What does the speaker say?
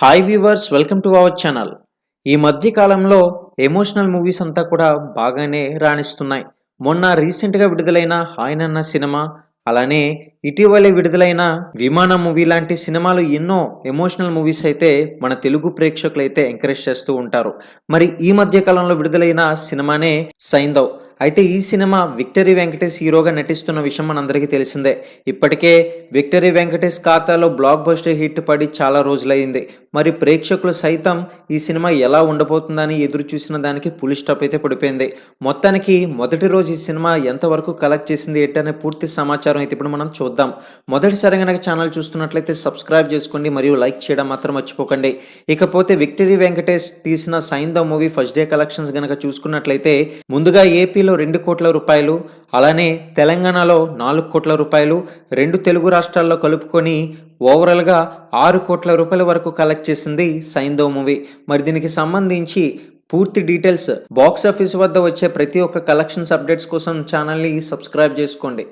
Hi viewers, welcome to our channel. ఈ మధ్య కాలంలో ఎమోషనల్ మూవీస్ అంతా కూడా బాగానే రాణిస్తున్నాయి. మొన్న రీసెంట్గా విడుదలైన హాయ్ నాన్న సినిమా, అలానే ఇటీవలే విడుదలైన విమానం మూవీ లాంటి సినిమాలు ఎన్నో ఎమోషనల్ మూవీస్ అయితే మన తెలుగు ప్రేక్షకులు అయితే ఎంకరేజ్ చేస్తూ ఉంటారు. మరి ఈ మధ్య కాలంలో విడుదలైన సినిమానే సైంధవ్. అయితే ఈ సినిమా విక్టరీ వెంకటేష్ హీరోగా నటిస్తున్న విషయం మనందరికీ తెలిసిందే. ఇప్పటికే విక్టరీ వెంకటేష్ ఖాతాలో బ్లాక్ బస్టర్ హిట్ పడి చాలా రోజులైంది. మరి ప్రేక్షకులు సైతం ఈ సినిమా ఎలా ఉండబోతుందని ఎదురు చూసిన దానికి ఫుల్ స్టాప్ అయితే పడిపోయింది. మొత్తానికి మొదటి రోజు ఈ సినిమా ఎంతవరకు కలెక్ట్ చేసింది ఏంటనే పూర్తి సమాచారం అయితే ఇప్పుడు మనం చూద్దాం. మొదటిసారి కనుక ఛానల్ చూస్తున్నట్లయితే సబ్స్క్రైబ్ చేసుకోండి మరియు లైక్ చేయడం మాత్రం మర్చిపోకండి. ఇకపోతే విక్టరీ వెంకటేష్ తీసిన Saindhav movie first day collections గనక చూసుకున్నట్లయితే ముందుగా ఏపీలో 2 కోట్ల రూపాయలు, అలానే తెలంగాణలో 4 కోట్ల రూపాయలు, 2 తెలుగు రాష్ట్రాల్లో కలుపుకొని ఓవరాల్గా 6 కోట్ల రూపాయల వరకు కలెక్ట్ చేసింది సైంధవ్ మూవీ. మరి దీనికి సంబంధించి పూర్తి డీటెయిల్స్ బాక్స్ ఆఫీస్ వద్ద వచ్చే ప్రతి ఒక్క కలెక్షన్స్ అప్డేట్స్ కోసం ఛానల్ని సబ్స్క్రైబ్ చేసుకోండి.